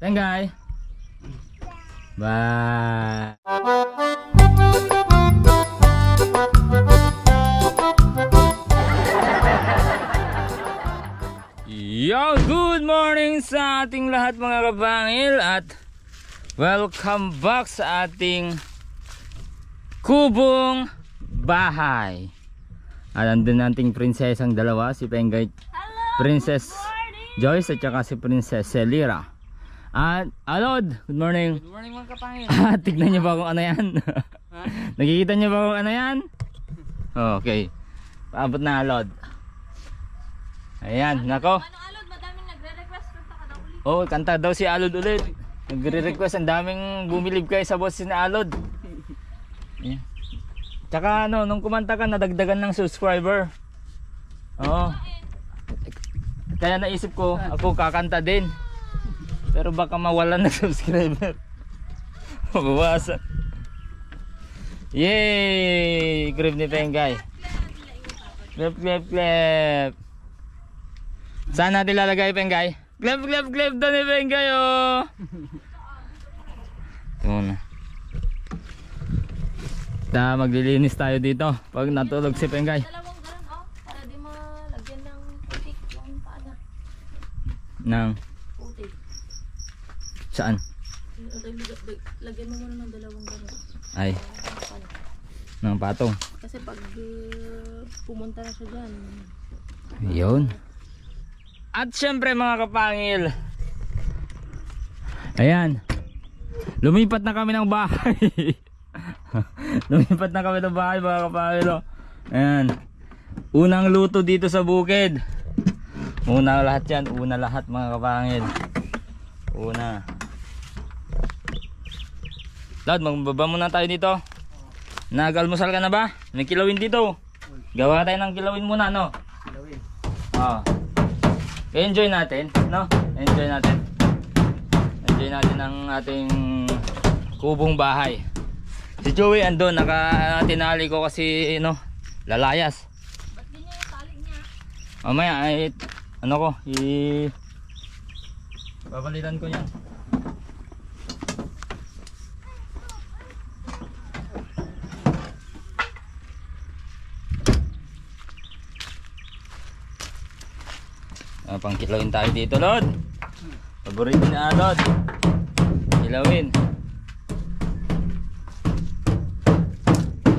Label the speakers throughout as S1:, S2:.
S1: Tengay. Bye. Yo, good morning sa ating lahat mga kabangil at welcome back sa ating kubong bahay. At andun nating prinsesang dalawa, si Pengay, Princess Joyce at saka si Princess Celira. At Alod, good morning.
S2: Good morning mga kapangil.
S1: Tignan niyo ba kung ano yan? Nakikita niyo ba kung ano yan? Okay, paabot na Alod. Ayan, nako.
S3: Ano Alod, madaming nagre-request kanta ka daw ulit.
S1: Oh, kanta daw si Alod ulit. Nagre-request, ang daming bumilib kayo sa boss ni Alod. Ayan. Tsaka ano, nung kumanta ka, nadagdagan ng subscriber. Oo. Kaya naisip ko, ako kakanta din. Pero baka mawalan ng subscriber. Mabawasan. Yay! Crib ni Pengay. Clap, clap, clap. Saan natin lalagay, Pengay? Clap, clap, clap daw ni Pengay, oh! Ito na. Maglilinis tayo dito pag natulog si Pengay.
S3: Dalawang ganun oh, para di malagyan ng putik yung paana.
S1: Nang
S3: Putik.
S1: saan?
S3: Lagyan mo muna ng dalawang ganun.
S1: Ay, ng patong.
S3: Kasi pag pumunta na siya dyan.
S1: Yun. At syempre mga kapangil, ayan, lumipat na kami ng bahay. Lumipat na kami ng bahay mga kapangil. Ayan, unang luto dito sa bukid. Una lahat yan, una lahat mga kapangil. Una. Lad, magbaba muna tayo dito. Nag-almusal ka na ba? May kilawin dito. Gawa tayo ng kilawin muna, no?
S2: Kilawin.
S1: Enjoy natin, no? Enjoy natin. Enjoy natin ang ating kubong bahay. Si Joey andun, nakatinali ko kasi, no, lalayas.
S3: Ba't ganyan yung tali niya?
S1: Mamaya, ay, ano ko, babalitan ko yan. Pang kilawin tayo dito, Lord. Paborito ni Alod. Kilawin.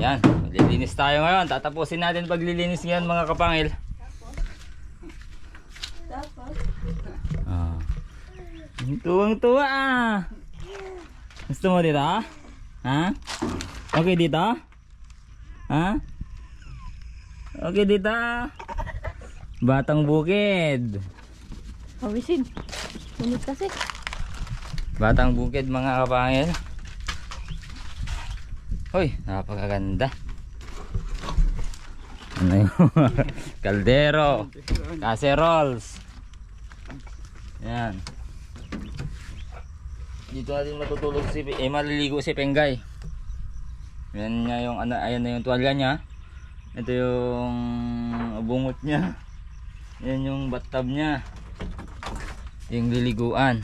S1: Yan, maglilinis tayo ngayon. Tatapusin natin paglilinis ngayon mga kapangil.
S3: Tapos?
S1: Tuwang-tuwa ah. Gusto mo dito? Ha? Okay dito? Ha? Okay dito? Batang bukid.
S3: Pawisin. Munit kasi.
S1: Batang bukid mga kapangil. Hoy, napakaganda. Ano yung kaldero, casseroles. Yan. Dito natin matutulog si maliligo si Pengay. Yan niya yung ano, ayan na yung tuwalya niya. Ito yung bungot niya. Yan yung bathtub niya. Yung liliguan.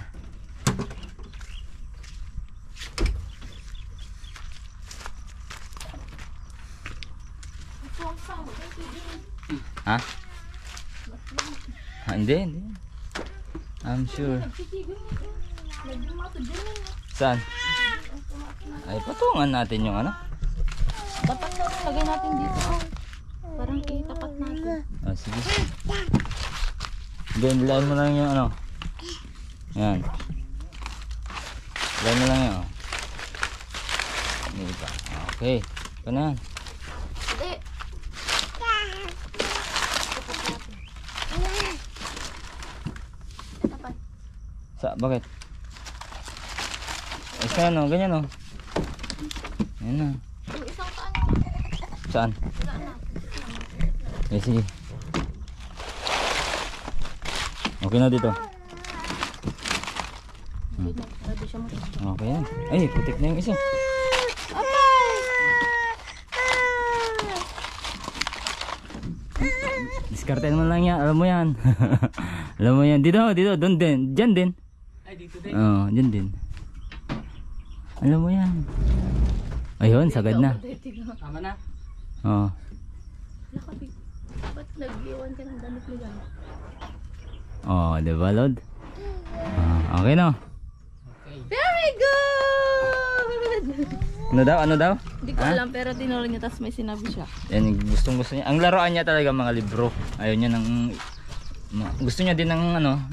S1: Ha? Hindi. I'm sure. Saan? Ay, patungan natin yung ano.
S3: Dapat na lagay natin dito. Oh. Parang itapat natin.
S1: Ah, sige. Then, lain mo lang yung ano. Yan. Lain mo lang yun. Hindi pa. Okay. Ito na yan.
S3: Hindi.
S1: Bakit? Ay, saan o? Ganyan o. Yan na.
S3: Yung isang taan.
S1: Saan?
S3: Wala na.
S1: Eh, sige. Okay na dito.
S3: Hindi na. Pwede siya mo.
S1: Okay yan. Ay, putik na yung isa. Diskartehan mo lang yan. Alam mo yan. Alam mo yan. Dito, doon din. Diyan din.
S2: Ay, dito din.
S1: Oo, dyan din. Alam mo yan. Ayun, sagad na.
S2: Tama na.
S1: Oo.
S3: Nakabig. Ba't nag-iwan ka ng damit mo dyan?
S1: Oh, diba, Lord? Okay na.
S2: Okay.
S3: Very good!
S1: Ano daw? Ano daw?
S3: Hindi ko alam pero tinuro niya tapos may sinabi siya.
S1: Yan, gustong gusto niya. Ang laruan niya talaga mga libro. Ayaw niya ng gusto niya din ng ano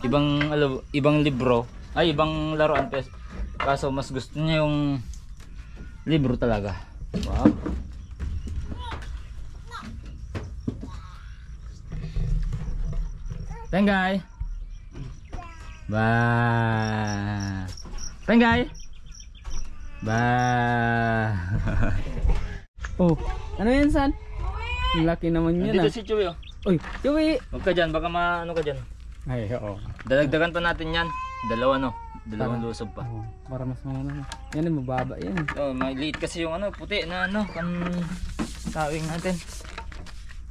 S1: ibang libro. Ay, ibang laruan kaso mas gusto niya yung libro talaga. Wow. Tengay. Ba. Tengay. Ba.
S2: Oh, ano yan, San? Ang laki naman yun,
S1: Nandito si Chewy, oh.
S2: Uy, Chewy!
S1: Huwag ka dyan, baka ano ka dyan.
S2: Ay, oo.
S1: Dadagdagan pa natin yan. Dalawang lusob pa.
S2: Oh, para mas ano. Yan yung mababa yan.
S1: Oh, maliit kasi yung puti na tawing natin.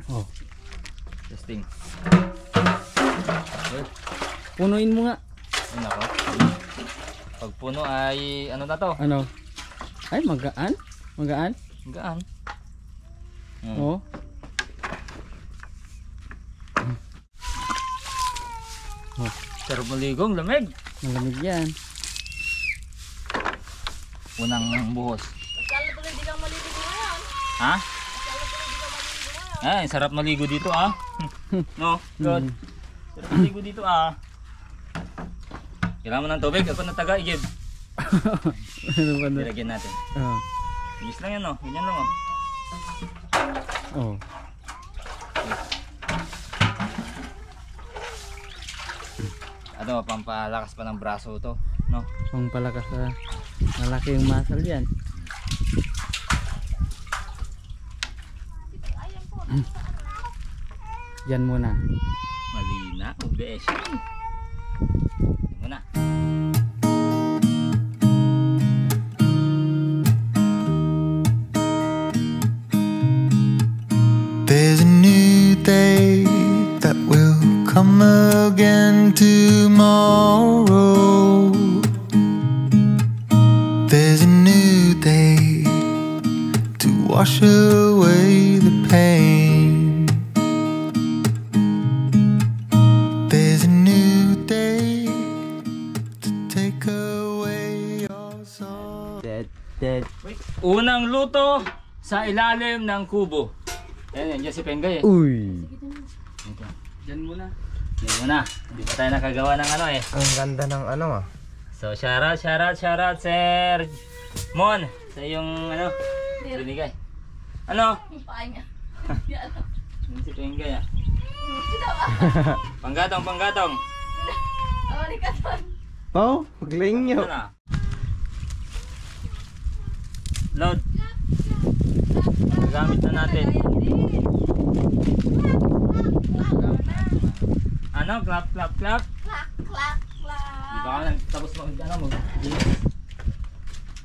S2: Oh,
S1: Testing.
S2: punuin mo nga.
S1: Ay, nako. Pag puno ay ano na to?
S2: Ano? Ay, magaan? Magaan?
S1: Gaan.
S2: Oh. Oh,
S1: Sarap maligong, lamig.
S2: malamig yan.
S1: Unang buhos.
S3: Kala tuloy di kang malilig ngayon.
S1: Ha? Ay, sarap maligo dito ah. No, good. Sarap maligo dito ah. Kailangan mo ng tubig, ako na taga igib.
S2: Ano ba na?
S1: Ilagyan natin.
S2: Oh.
S1: Bilis lang yan oh, ganyan lang oh.
S2: Oh.
S1: Ano, pampalakas pa ng braso to, no?
S2: Pang palakas sa malaki yung muscle yan. Yan muna.
S1: Malina, besh. Muna.
S4: There's a new day that will come again tomorrow. There's a new day to wash away the pain. There's a new day to take away your sorrow.
S1: Unang luto sa ilalim ng kubo. Ayan, yan si Pengay eh.
S2: Uy!
S1: Diyan muna. Diyan muna. Hindi pa tayo nakagawa ng ano eh.
S4: Ang ganda ng ano ah.
S1: So, shout out, Sir Mon, sa iyong binigay. Ano?
S3: Yung paa niya.
S1: Yan si Pengay ah. Panggatong.
S3: Awali ka doon.
S2: Oh, magling
S1: Ito na. Load. Gagamit na natin. Ano? Clap.
S3: Clack, clack, clack.
S1: Di ba ka tapos mag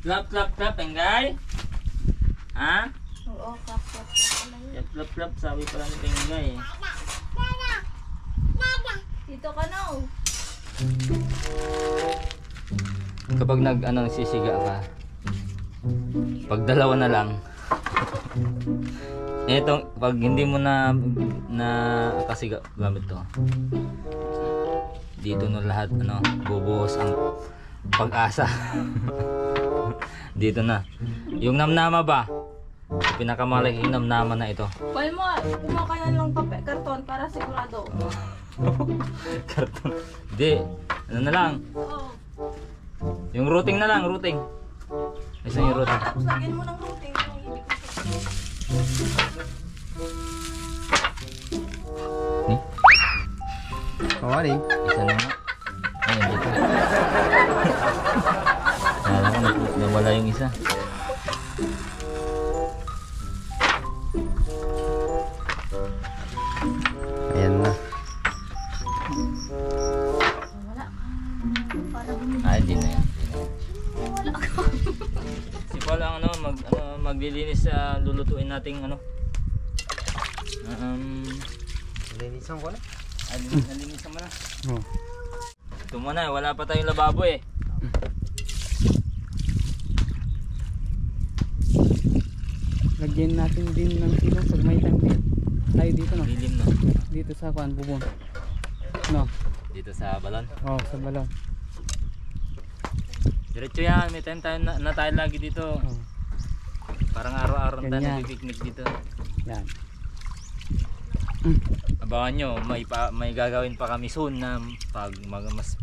S1: Clap, Pengay. Ha?
S3: Oo, clack, clack, clack.
S1: Clap, sabi pala ni Pengay eh.
S3: Dito ka na.
S1: Kapag nagsisiga ka, pag dalawa na lang, etong pag hindi mo na kasi gamit to, dito no lahat bubuhos ang pag-asa. Dito na yung namnama ba, pinakamalaking namnama na ito.
S3: Pwede mo, kumuha ka na lang karton para sigurado.
S1: Karton. Hindi, ano na lang,
S3: Oo.
S1: yung routing na lang, routing. Isa yung routing.
S3: Tapos lagyan mo ng routing. Yung ibig ko
S1: Ni?
S2: Kawaling.
S1: Isa na nga. Ayun, dito. Kala ko nawala yung isa.
S2: Ayan na.
S3: wala. Para bumili.
S1: Ah, hindi na yan. Si Paul ang maglilinis sa lulutuin nating
S4: Linisan ko na.
S1: nalinisan mo na.
S2: Oh.
S1: Ito muna, wala pa tayong lababo eh.
S2: Lagyan natin din ng silong pag may time din. Tayo dito no.
S1: Lilim no.
S2: Dito sa kuan bubong. No.
S1: Dito sa balon.
S2: Oh, sa balon.
S1: Diretso yan, may time tayo na tayo lagi dito.
S2: Oh.
S1: Parang araw-araw tayo
S2: Ganyan.
S1: nagpipiknik dito.
S2: Yan.
S1: Abangan nyo, may gagawin pa kami soon na mas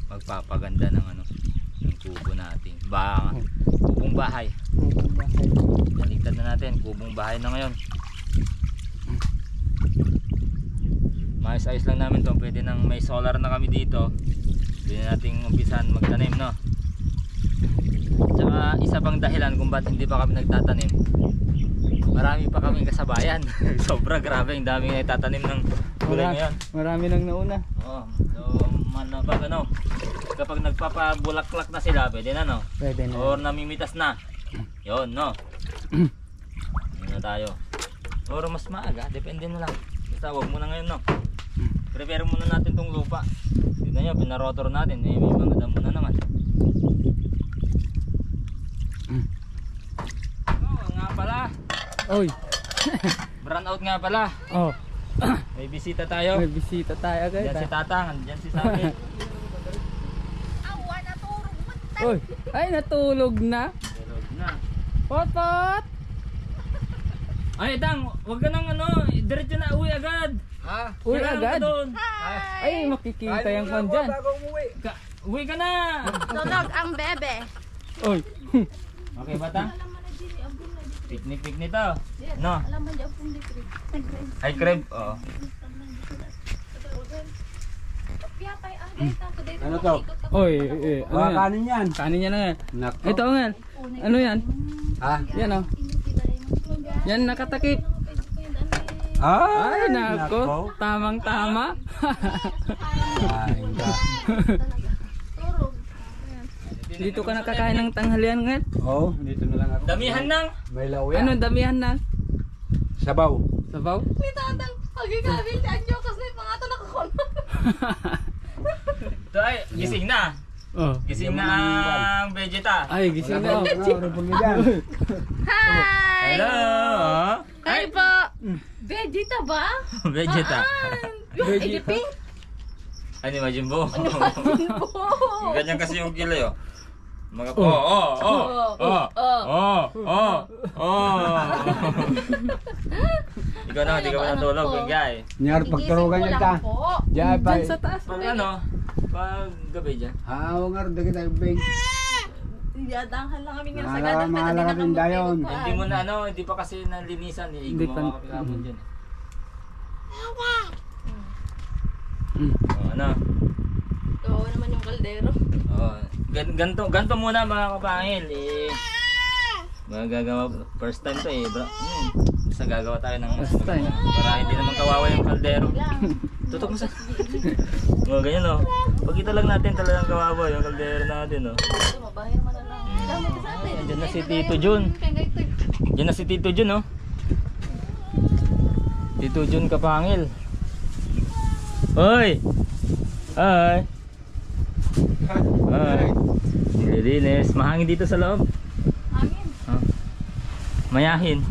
S1: magpapaganda ng ano, ng kubo natin. Kubong bahay.
S2: Bubong bahay.
S1: Naligtad na natin, kubong bahay na ngayon. Maayos-ayos lang namin to, pwede nang may solar na kami dito. Pwede nating umpisan magtanim, no? Tsaka isa pang dahilan kung ba't hindi pa kami nagtatanim, marami pa kaming kasabayan. Sobra grabe, ang daming nagtatanim ng gulay ngayon.
S2: Marami nang nauna.
S1: Oo, so manabag ano, kapag nagpapabulaklak na sila, pwede na no?
S2: Pwede na.
S1: Or namimitas na. Yun, no? Yun na tayo. Or mas maaga, depende na lang. Basta wag muna ngayon, no? Prepare muna natin tong lupa. Tignan nyo, pinarotor natin. May mga damo na naman. Oh, nga pala.
S2: Oy.
S1: Run out nga pala.
S2: Oh.
S1: May bisita tayo.
S2: May bisita tayo agad.
S1: Diyan si Tatang, diyan si Sabi.
S2: Oy. Ay, natulog na.
S1: Tulog na.
S2: Pot.
S1: Ay, Tang, wag ka nang ano, diretso na uwi agad.
S5: Ha?
S2: Uy,
S1: Kailangan
S2: agad.
S1: ka doon.
S2: Ay, makikita yung kwan dyan.
S5: Bago umuwi.
S1: Uwi ka na.
S3: Tulog ang bebe.
S2: Oy.
S1: Okay ba, Tang? Picnic to. No.
S3: Alam mo diyan pong litri.
S1: Ay, crab. Oo.
S5: Ano to?
S2: Oy, ano
S5: Mga
S2: yan?
S5: kanin yan.
S2: Kanin yan na yan.
S5: Nako.
S2: Ito nga. Ano yan?
S5: Ha?
S2: Yan oh. Yan nakatakip. Ay, nako. Tamang tama.
S5: Ay,
S2: Dito ka nakakain ng tanghalian ngayon.
S5: oh, dito na lang ako.
S1: Damihan nang.
S5: May lawya.
S2: Ano damihan na?
S5: Sabaw.
S2: Sabaw?
S3: May tatang pagkakabil sa anyo kasi mga ito nakakono.
S1: Ito ay, gising na.
S2: Oh.
S1: Gising na ang Vegeta.
S2: Ay, gising na.
S5: Rupol mo dyan.
S3: Hi!
S1: Hello.
S3: Hi po! Vegeta ba?
S1: Vegeta.
S2: Vegeta.
S1: Ano yung Majimbo?
S3: Po!
S1: Ganyan kasi yung kilay oh. Mga Ikaw na, hindi ka pa natulog, guy.
S5: Nyar pagturugan niya ta.
S3: po.
S5: Diyan pa.
S2: Diyan sa taas.
S1: Pag ano, pag gabi dyan.
S5: Hawa nga rin kita bing.
S3: Yadanghan lang kami nga sa
S5: Mahalaga,
S3: gadan.
S5: mahalaga din dayon.
S1: Hindi mo na ano, hindi pa kasi nalinisan.
S2: Hindi pa.
S1: Gumawa ka pilapon dyan. Ano?
S3: Oo naman yung kaldero.
S1: Oh, ganto muna mga kapangil. Magagawa first time to eh, bro. Basta gagawa tayo ng
S2: First time.
S1: para hindi naman kawawa yung kaldero. Tutok mo sa. Oh, ganyan oh. Pagkita lang natin talagang kawawa yung kaldero natin oh.
S3: Ito, mabayan mo na lang. Dami ka sa atin.
S1: Diyan na si Tito Jun. Diyan na si Tito Jun oh. Tito Jun kapangil. Hoy. Hi. Hi. Nililinis. Mahangin dito sa loob.
S3: Hangin.
S1: Oh. Mayahin.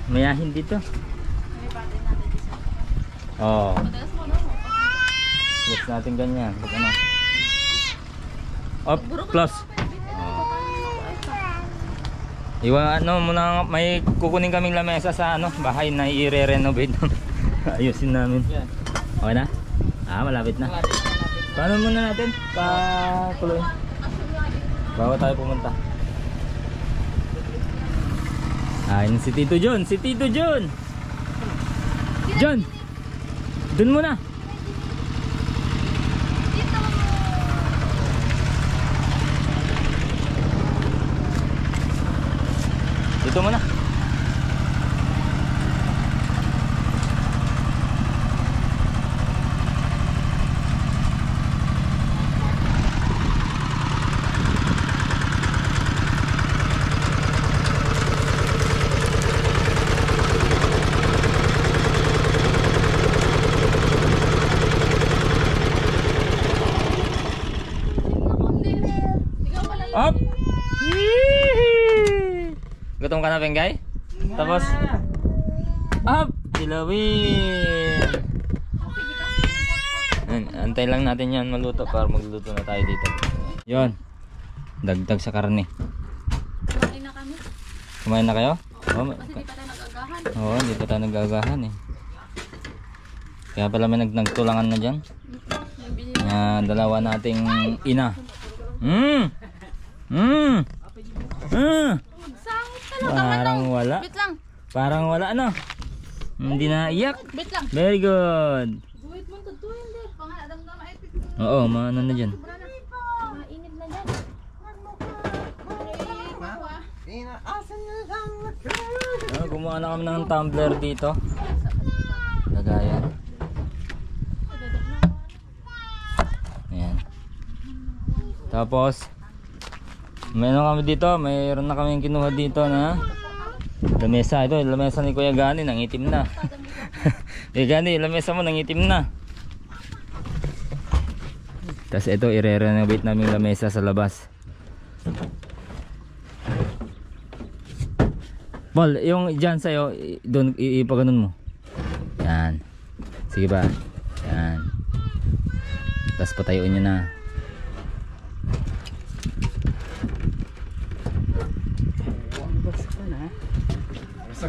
S1: Mayahin dito.
S3: May patin natin dito.
S1: Oh.
S3: Madalas mo na mo.
S1: Yes natin ganyan. Pag ano. Up, plus. Iwa ano muna, may kukunin kaming lamesa sa ano, bahay na i-re-renovate. Ayusin namin. Okay na? Ah, malapit na. Paano muna natin? Pa-tuloy. Bawa tayo pumunta. Ayun si Tito John, si Tito John. John. Dun muna. Dito muna. Up! Yee! Gutom ka na, Pengay? Tapos, up! Dilawin! Antay lang natin yan maluto para magluto na tayo dito. Yon, dagdag sa karne.
S3: Kumain na kami.
S1: Kumain na kayo?
S3: Kasi di pa tayo nag-agahan.
S1: Oo, hindi pa tayo nag-agahan eh. Kaya pala may nagtulangan na dyan. Dalawa nating ina.
S3: Sangit talaga.
S1: Parang wala.
S3: Bit lang.
S1: Parang wala ano. Hindi na iyak.
S3: Bit lang.
S1: Very good.
S3: Buwit mo to hindi. Pangadam na maipit.
S1: Oo, maano na dyan.
S3: Mainit na dyan.
S1: Gumawa na kami ng tumbler dito. Lagayan. Ayan. Tapos mayroon kami dito, mayroon na kami kinuha dito na lamesa. Ito, lamesa ni Kuya Gani, nangitim na. Kuya Gani, lamesa mo nangitim na. Tapos ito, i-renovate namin lamesa sa labas. Paul, yung dyan sa'yo, doon ipaganon mo. Yan. Sige ba? Yan. Tapos patayuin nyo na.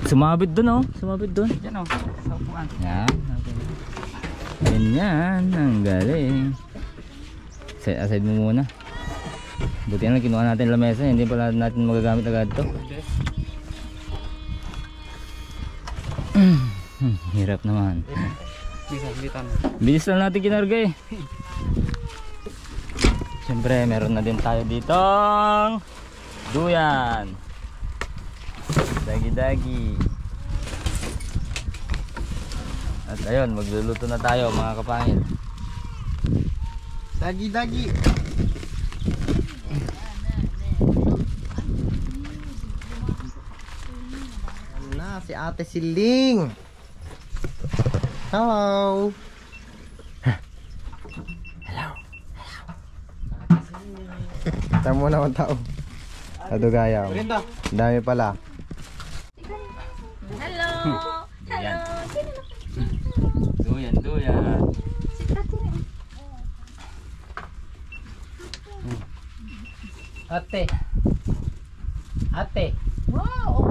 S1: Sumabit doon oh. Sumabit doon.
S2: Yan o, sa upuan.
S1: Yan. Ganyan. Ang galing. Aside mo muna. Buti na kinuha natin lamesa. Hindi pala natin magagamit agad to. Hirap naman. Bilis lang natin kinarga eh. Siyempre meron na din tayo ditong duyan. Dagi-dagi. At ayun, magluluto na tayo mga kapangil.
S5: Dagi-dagi.
S6: Na si Ate Siling. Hello. Tama mo naman tao. Adugaya. Dami pala.
S3: Hello.
S1: Duyan. Duyan, duyan.
S2: Ate. Ate.
S3: Wow.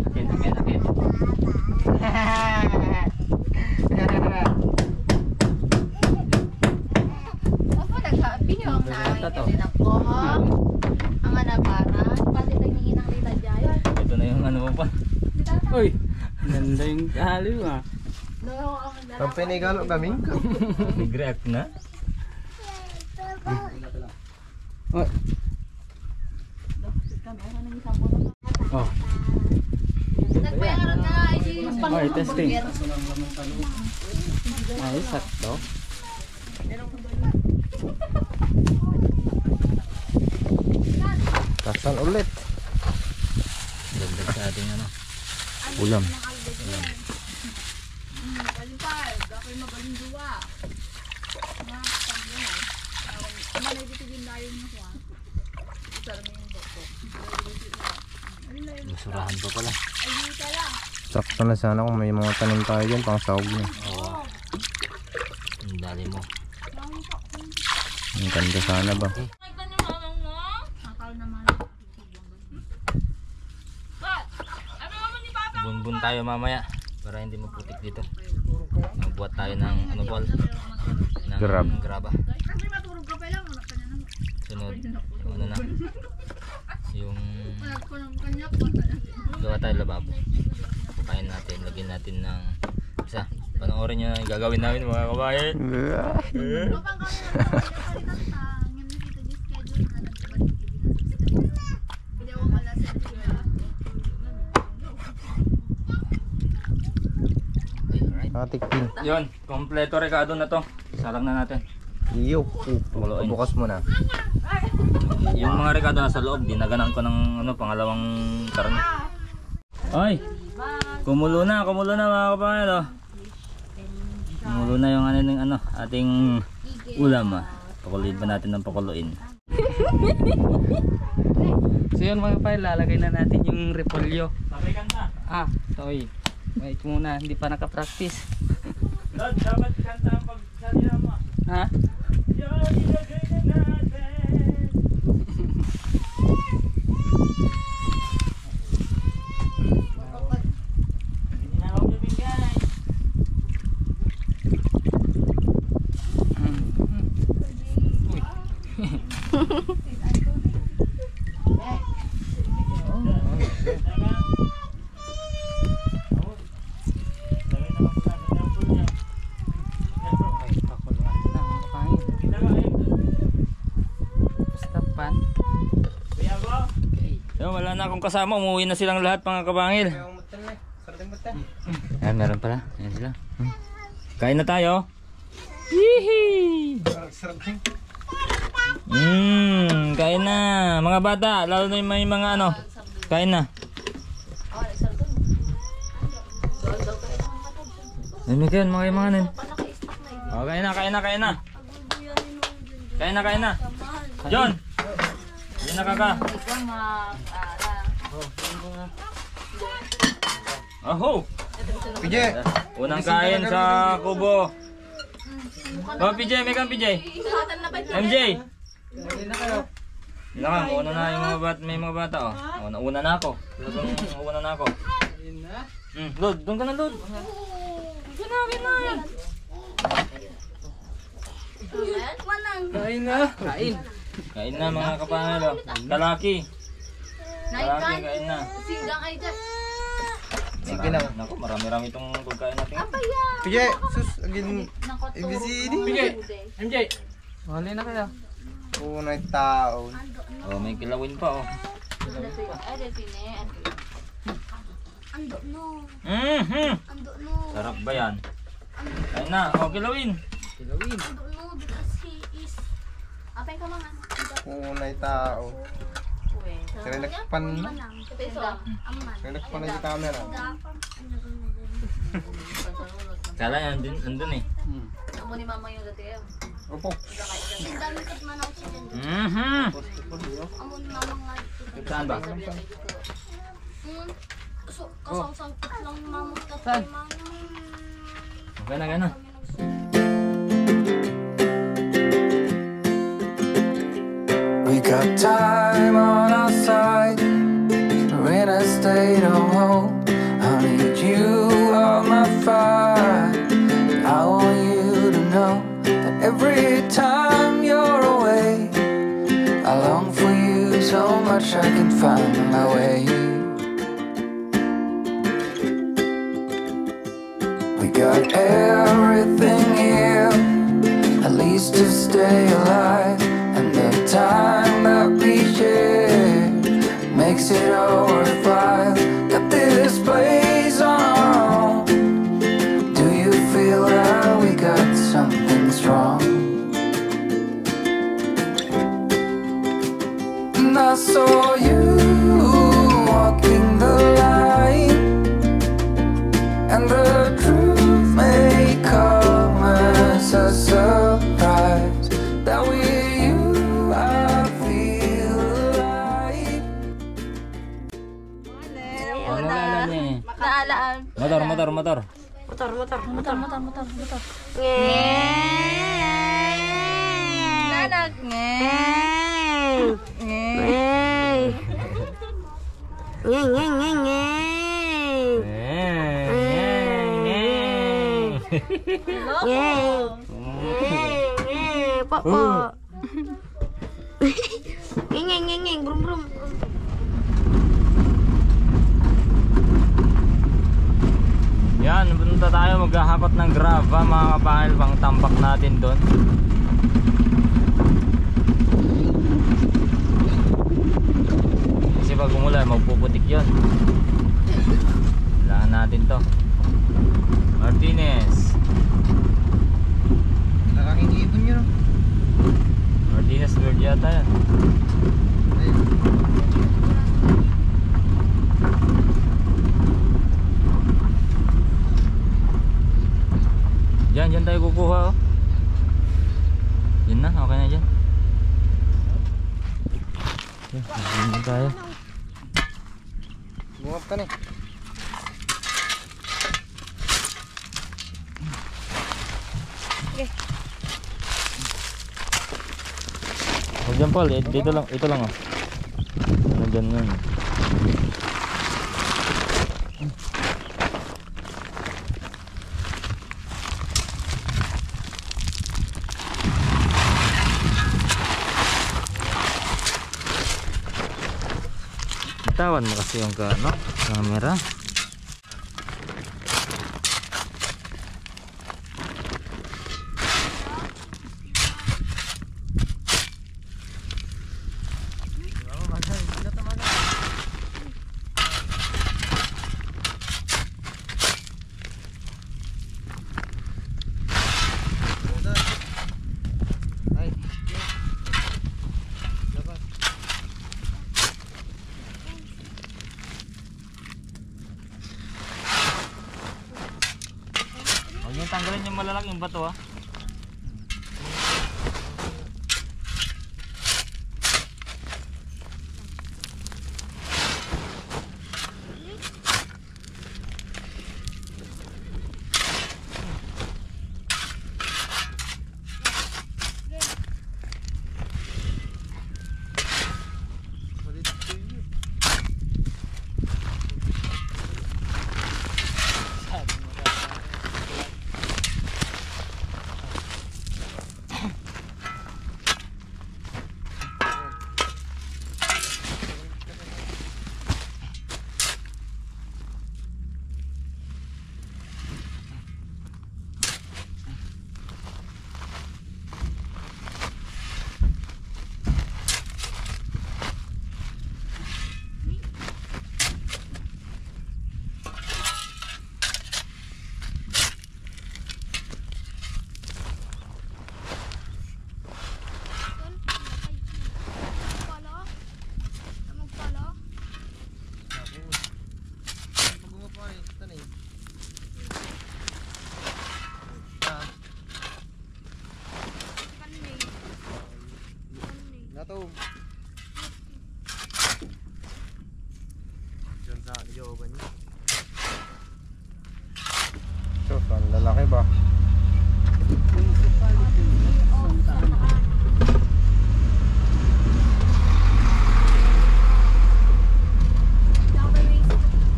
S1: Akin, akin, akin.
S3: Ako nagkabiyong na din ako. Ang anabara. Pati nagingin ang lita dyan.
S1: Ito na yung ano mo pa.
S2: Uy, ganda yung kahaliw ah.
S3: No, ang
S6: Ang pinigalo gaming ko.
S1: Nag-react na.
S2: Oh. Oh.
S3: nagbayaran na ay
S2: Okay, testing. Ay, sakto.
S6: Kasan ulit.
S1: Dagdag sa ating ano. Ulam. Masurahan pa pala.
S6: Sakto na sana kung may mga tanim tayo dyan pang sahog na.
S1: Oo. Ang dali mo.
S6: Ang ganda sana ba?
S1: Bunbun tayo mamaya para hindi maputik dito. Magbuhat tayo ng ano ball. Ng graba. Sunod. Yung ano na. Yung gawa tayo lababo. Pakain natin. Lagyan natin ng isa. Panoorin nyo yung gagawin namin mga kabayan.
S6: Tikpin.
S1: Yun, kompleto rekado na to. Sarang na natin.
S6: Iyo.
S1: Buloin.
S6: Bukas mo na.
S1: Yung mga rekado nasa loob, dinaganan ko ng ano, pangalawang karne. Ay! Kumulo na mga kapangal. Oh. Kumulo na yung ano, ating ulam. Pakuluin pa natin ng pakuluin.
S2: So yun mga kapay, lalagay na natin yung repolyo.
S1: Sabay kanta.
S2: Sorry. Wait muna, hindi pa nakapractice.
S1: Lord, dapat kanta ang pagsalita mo.
S2: Ha?
S1: Yan, ilagay na natin. Hindi na ako bibigay.
S2: Pakuluan na mga kapangil. Basta pan. Okay.
S1: So, wala na akong kasama, umuwi na silang lahat mga kabangil. Ayan, meron pala. Ayan sila. Kain na tayo. Hihi! Kain na. Mga bata, lalo na yung may mga ano. Kain na. Ay, Miguel, mga imanin. Oh, kain na. Kain na. John! Hindi na kaka. Aho!
S6: PJ!
S1: Unang kain sa kubo. Oh, PJ, may kang PJ. MJ! Hindi na ka, una na yung mga bata, may mga bata oh. Una na ako. Una na ako. Lod, doon ka na Lod. Kain na. Kain na mga kapangil oh. Kalaki. Kain na.
S3: Singgang ay dyan.
S6: Sige na.
S1: Naku, marami-rami itong pagkain natin.
S6: PJ! Sus! Agin... ABCD.
S1: MJ!
S2: Huli na kayo.
S6: Unay tao.
S1: Oh, may kilawin pa oh. Sarap ba yan? Kain na, oh kilawin.
S6: Unay tao. Sinilakpan na. Sinilakpan na yung camera.
S1: Kala yan, andun eh.
S3: Amo ni mama yung dati yun.
S6: Opo.
S3: Amo ni mama nga.
S1: Saan ba?
S3: Kasang-sangkot lang mama.
S2: Saan?
S1: Okay na, gana.
S4: We got time on our side. We're in a state of hope. I need you on my fire. I want you to know that every time you're away, I long for you so much I can find my way. We got everything here, at least to stay alive. And the time that we share makes it all worthwhile. Got this place on our own. Do you feel that we got something strong? And I saw you walking the line, and the truth may come as a surprise. That with you I feel alive.
S1: Ano na eh?
S3: Naalaan.
S1: Motor.
S3: Nanak.
S7: Papa. Ngeng, brum.
S1: Yan, punta tayo maghahakot ng grava mga kapangil pang tambak natin doon. Kasi pag umulan magpuputik yun. Kailangan natin to. Martinez.
S6: Nakaking ibon yun.
S1: Martinez bird yata yan. Diyan tayo kukuha oh. Yan na, okay na dyan. Yan, tayo.
S6: Bungap ka na eh.
S1: Huwag dyan Paul, dito lang, ito lang oh. Nandyan yun. Bitawan mo kasi yung camera. Huwag niyong tanggalin yung malalaking bato ah.
S6: Nato. Diyan sa iyoban niya. So, ang lalaki ba?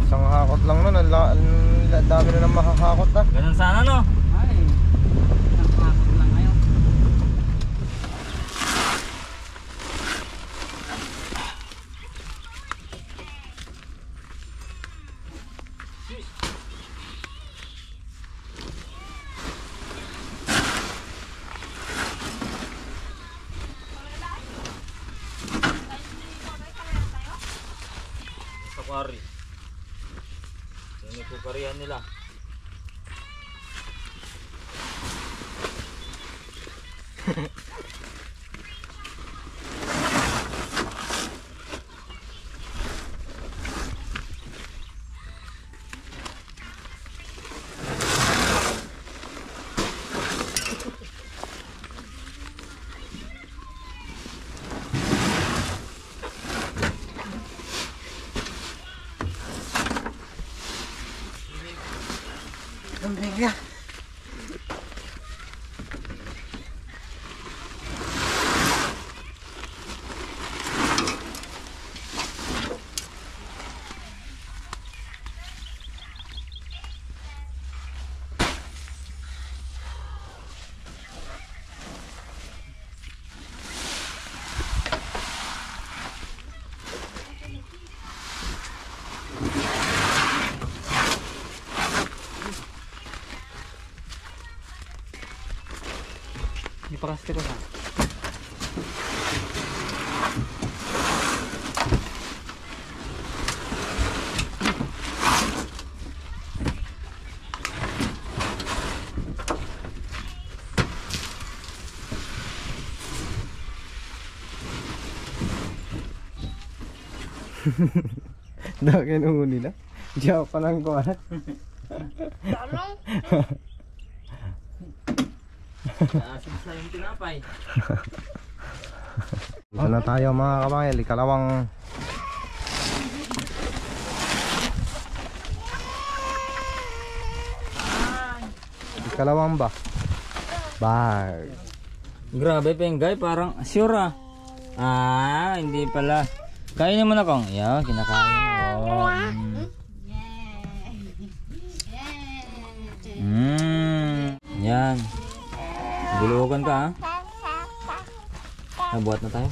S6: Isang hakot lang nun, ang dami na nang makakakot ah.
S1: Ganun sana no?
S2: Ay, nakakot lang ngayon.
S1: Sa quarry. Yan yung kukarihan nila.
S2: Hindi pa kasi ko na.
S6: Daki nung nila. Diyaw pa lang ko ah.
S7: Talong.
S1: Asin sa yung tinapay.
S6: Dito na tayo mga kapangil, ikalawang ba? Bag.
S1: Grabe Penggay, parang sure ah. Hindi pala. Kainin mo na kong. Yeah, kinakain. Oh. Yan. Gulukan ka ha. Buhat na tayo.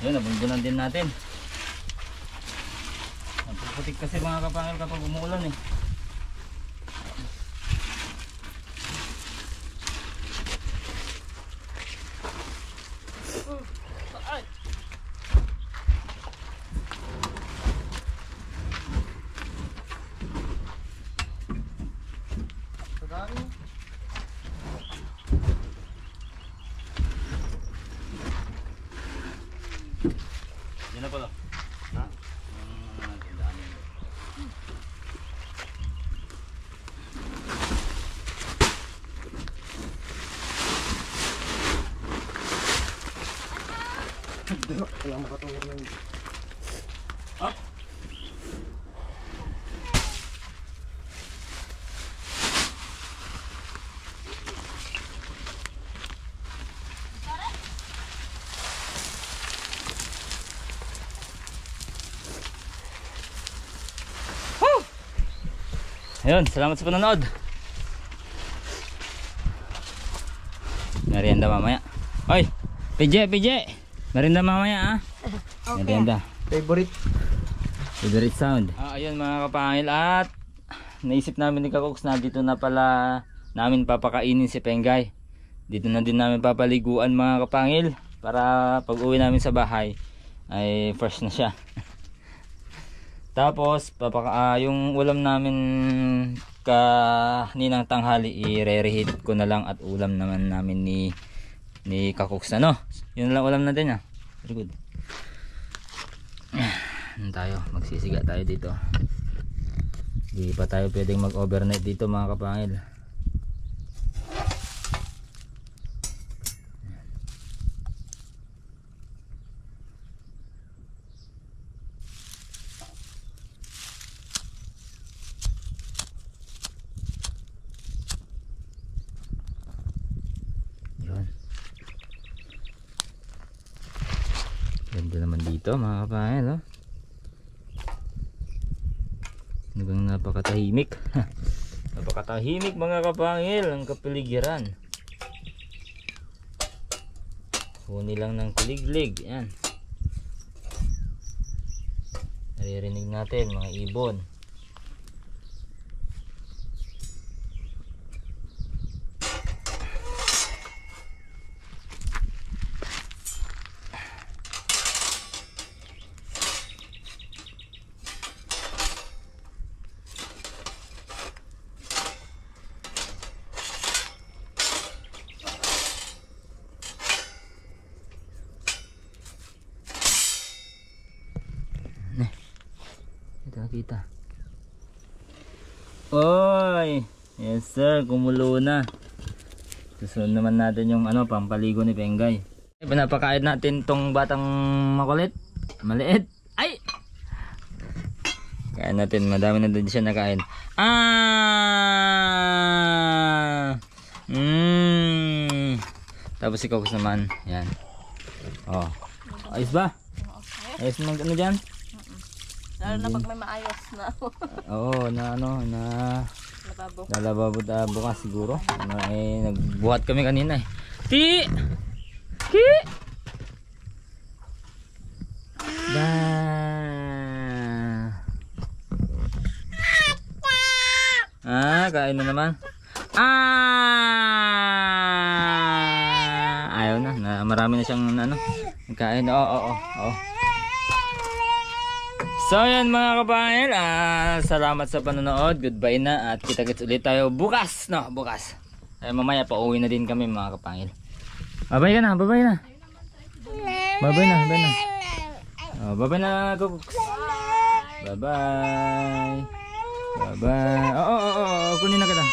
S1: Yun, nabunbunan din natin. Putik kasi mga kapangil kapag umuulan eh. Yan na pala. Ha? Ayun, salamat sa panonood. Merienda mamaya. Oy, PJ. Merienda mamaya ah. Okay. Merienda.
S6: Favorite
S1: sound. Ayun mga kapangil, at naisip namin ni Kakoks na dito na pala namin papakainin si Penggay. Dito na din namin papaliguan mga kapangil para pag uwi namin sa bahay ay fresh na siya. Tapos yung ulam namin kaninang tanghali i-reheat ko na lang, at ulam naman namin ni Kakoks na, no? Yun lang ulam natin ah. Very good. Tayo, magsisiga tayo dito. Hindi pa tayo pwedeng mag-overnight dito mga kapangil. Ganda naman dito mga kapangil, oh. Hanggang napakatahimik. Napakatahimik mga kapangil ang kapaligiran. Huni lang ng kuliglig. Yan. Naririnig natin mga ibon. Kita. Oy, yes sir, kumulo na. Susunod naman natin yung pampaligo ni Penggay. Pinapakain natin tong batang makulit, maliit. Ay! Kain natin, madami na din siya nakain. Tapos si Kakoks naman, yan. Oh. Ayos ba? Ayos naman dyan?
S3: Lalo na pag may maayos na.
S1: Oo, lababo bukas siguro. Nagbuhat kami kanina eh. Ki! Kain na naman. Ayaw na, marami na siyang kain. Oo. So yan mga kapangil, salamat sa panonood. Goodbye na, at kita-kits ulit tayo bukas, no? Bukas. Mamaya pa uwi na din kami mga kapangil. Bye-bye na. Bye-bye na. Bye-bye na, Kakoks. Bye-bye. Bye-bye. Oo, kunin na kita.